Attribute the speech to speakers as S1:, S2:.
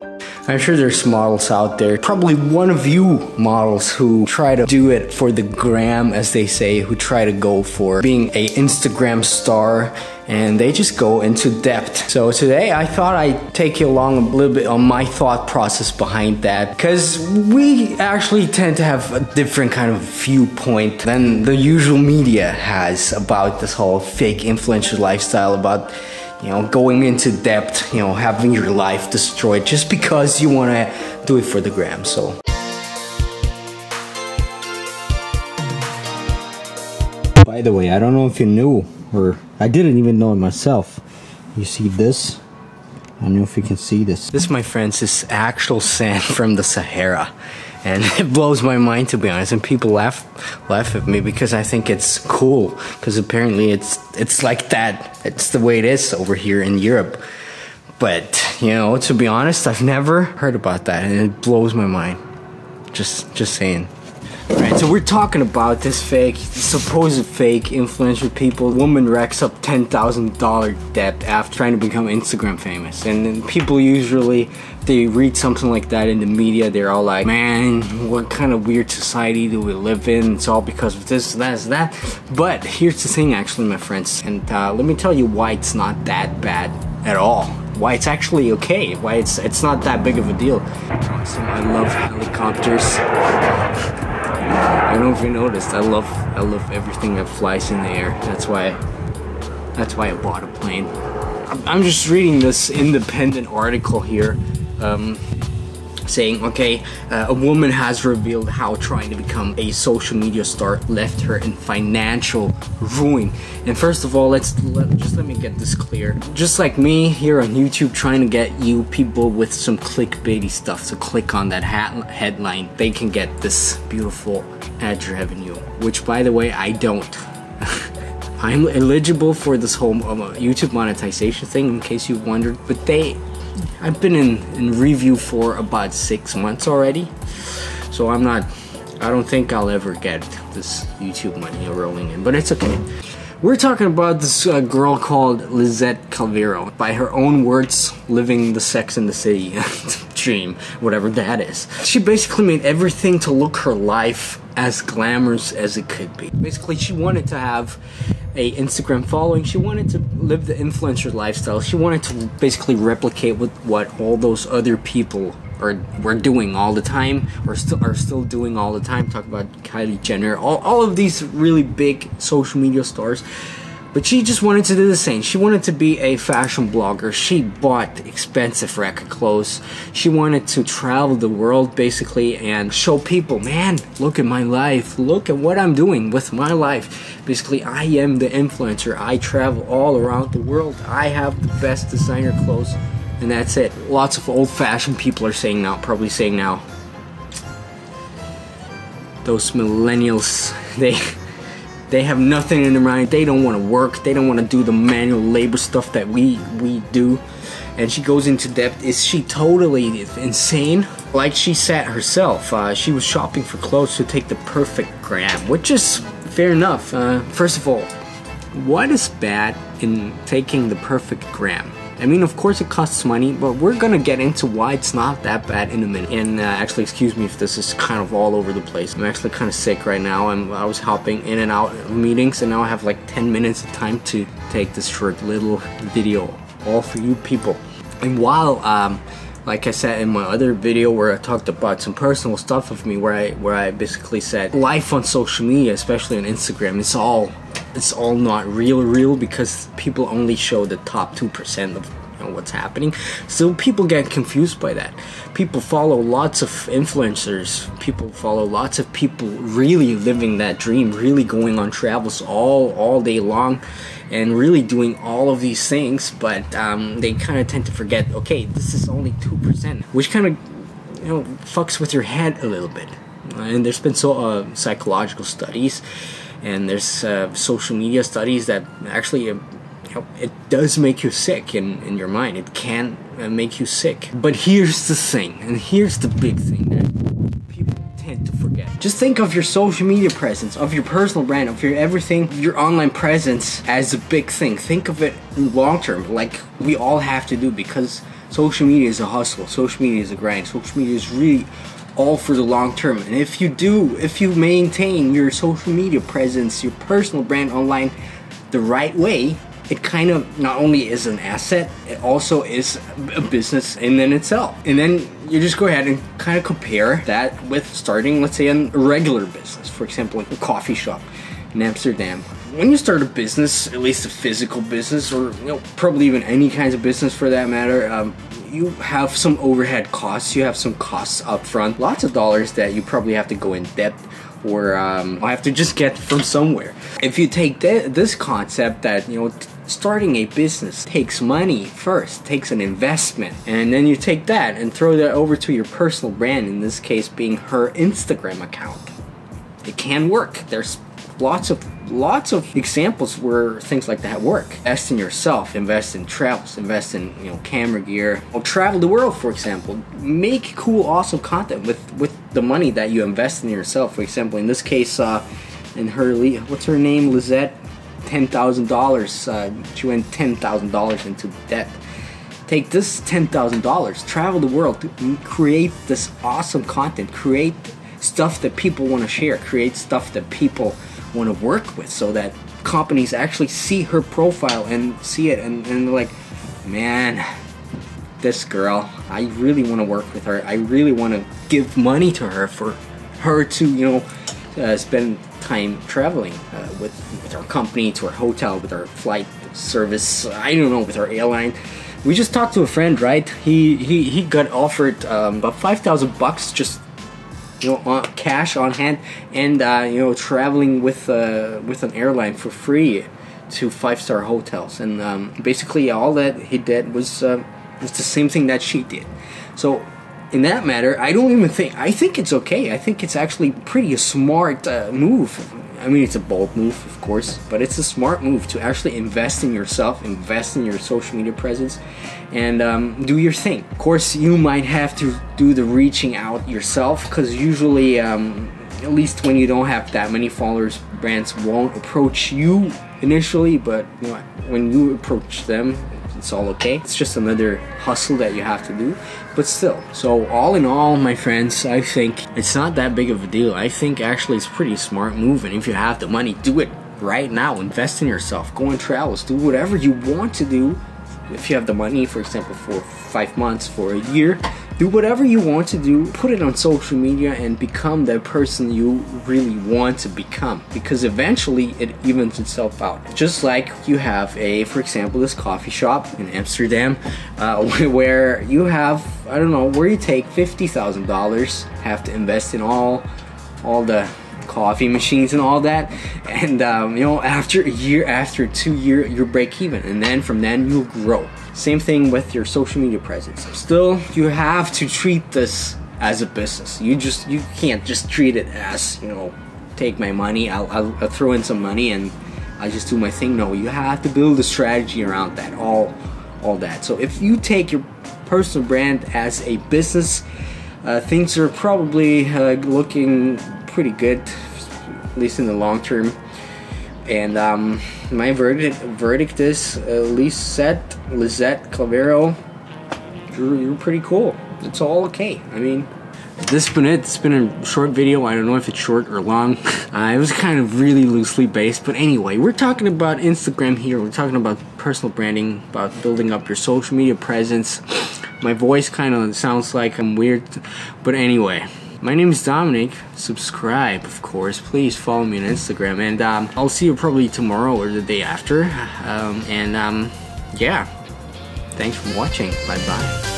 S1: I'm sure there's models out there, probably one of you models who try to do it for the gram, as they say, who try to go for being a Instagram star, and they just go into depth. So today I thought I'd take you along a little bit on my thought process behind that, because we actually tend to have a different kind of viewpoint than the usual media has about this whole fake influencer lifestyle, about, you know, going into depth, you know, having your life destroyed just because you want to do it for the gram. So by the way, I don't know if you knew, or I didn't even know it myself. You see this? I don't know if you can see this. This, my friends, is actual sand from the Sahara. And it blows my mind, to be honest, and people laugh at me because I think it's cool, because apparently it's like that. It's the way it is over here in Europe. But, you know, to be honest, I've never heard about that, and it blows my mind. Just saying. Alright, so we're talking about this supposed fake influencer people. Woman racks up $10,000 debt after trying to become Instagram famous. And then people usually, they read something like that in the media, they're all like, man, what kind of weird society do we live in? It's all because of this, that. But here's the thing, actually, my friends, and let me tell you why it's not that bad at all. Why it's actually okay. Why it's not that big of a deal. So I love helicopters. I don't know if you noticed, I love everything that flies in the air. That's why I bought a plane. I'm just reading this independent article here, saying, okay, a woman has revealed how trying to become a social media star left her in financial ruin. And first of all, let me get this clear. Just like me here on YouTube, trying to get you people with some clickbaity stuff to click on that headline, they can get this beautiful ad revenue, which, by the way, I don't. I'm eligible for this whole YouTube monetization thing, in case you wondered, but I've been in review for about 6 months already, so I don't think I'll ever get this YouTube money rolling in, but it's okay. We're talking about this girl called Lizette Calvero, by her own words, living the Sex and the City dream, whatever that is. She basically made everything to look her life as glamorous as it could be. Basically, she wanted to have a Instagram following. She wanted to live the influencer lifestyle. She wanted to basically replicate what all those other people were doing all the time, or are still doing all the time. Talk about Kylie Jenner, all of these really big social media stars. But she just wanted to do the same. She wanted to be a fashion blogger. She bought expensive record clothes. She wanted to travel the world, basically, and show people, man, look at my life. Look at what I'm doing with my life. Basically, I am the influencer. I travel all around the world. I have the best designer clothes, and that's it. Lots of old-fashioned people are saying now, probably saying now, those millennials, they have nothing in their mind. They don't want to work. They don't want to do the manual labor stuff that we do. And she goes into depth. Is she totally insane? Like she said herself, she was shopping for clothes to take the perfect gram, which is fair enough. First of all, what is bad in taking the perfect gram? I mean, of course it costs money, but we're gonna get into why it's not that bad in a minute. And actually, excuse me if this is kind of all over the place. I'm actually kind of sick right now, and I was hopping in and out of meetings, and now I have like 10 minutes of time to take this short little video, all for you people. And while, like I said in my other video where I talked about some personal stuff of me, where I basically said life on social media, especially on Instagram, it's all not real because people only show the top 2% of what's happening. So people get confused by that. People follow lots of influencers. People follow lots of people really living that dream, really going on travels all day long, and really doing all of these things. But they kind of tend to forget, okay, this is only 2%, which kind of fucks with your head a little bit. And there's been psychological studies, and there's social media studies that actually it does make you sick in your mind. It can make you sick. But here's the thing, and here's the big thing that people tend to forget. Just think of your social media presence, of your personal brand, of your everything, your online presence as a big thing. Think of it long term, like we all have to do, because social media is a hustle. Social media is a grind. Social media is really all for the long term. And if you maintain your social media presence, your personal brand online the right way, it kind of not only is an asset, it also is a business in itself. And then you just go ahead and kind of compare that with starting, let's say, a regular business. For example, like a coffee shop in Amsterdam. When you start a business, at least a physical business, or probably even any kinds of business for that matter, you have some overhead costs. You have some costs up front, lots of dollars that you probably have to go in debt or have to just get from somewhere. If you take this concept that starting a business takes money first, takes an investment, and then you take that and throw that over to your personal brand, in this case being her Instagram account, it can work. There's lots of examples where things like that work. Invest in yourself, invest in travels, invest in camera gear, or travel the world, for example. Make cool, awesome content with the money that you invest in yourself. For example, in this case, in her, what's her name, Lizette, $10,000. She went $10,000 into debt. Take this $10,000, travel the world, create this awesome content, create stuff that people want to share, create stuff that people want to work with, so that companies actually see her profile and see it and they're like, man, this girl, I really want to work with her. I really want to give money to her for her to spend time traveling with our company, to our hotel, with our flight service, I don't know, with our airline. We just talked to a friend, right? He got offered about $5,000 just on cash on hand, and traveling with an airline for free to 5-star hotels, and basically all that he did was the same thing that she did. So in that matter, I think it's okay. I think it's actually pretty a smart move. I mean, it's a bold move, of course, but it's a smart move to actually invest in yourself, invest in your social media presence, and do your thing. Of course, you might have to do the reaching out yourself, because usually, at least when you don't have that many followers, brands won't approach you initially, but when you approach them, it's all okay. It's just another hustle that you have to do, but still. So all in all, my friends, I think it's not that big of a deal. I think actually it's a pretty smart move, and if you have the money, do it right now. Invest in yourself, go on travels, do whatever you want to do. If you have the money, for example, for 5 months, for a year, do whatever you want to do, put it on social media, and become the person you really want to become, because eventually it evens itself out. Just like you have for example, this coffee shop in Amsterdam, where you have, I don't know, where you take $50,000, have to invest in all the coffee machines and all that, and after a year, after 2 years, you break even, and then from then you'll grow. Same thing with your social media presence. Still, you have to treat this as a business. You can't just treat it as, take my money, I'll throw in some money and I just do my thing. No, you have to build a strategy around that, all that. So if you take your personal brand as a business, things are probably looking pretty good, at least in the long term. And my verdict is Lizette Clavero, you're pretty cool. It's all okay. I mean, this has been it. It's been a short video. I don't know if it's short or long. It was kind of really loosely based, but anyway, we're talking about Instagram here. We're talking about personal branding, about building up your social media presence. My voice kind of sounds like I'm weird, but anyway. My name is Dominic. Subscribe, of course. Please follow me on Instagram, and I'll see you probably tomorrow or the day after. Yeah, thanks for watching. Bye bye.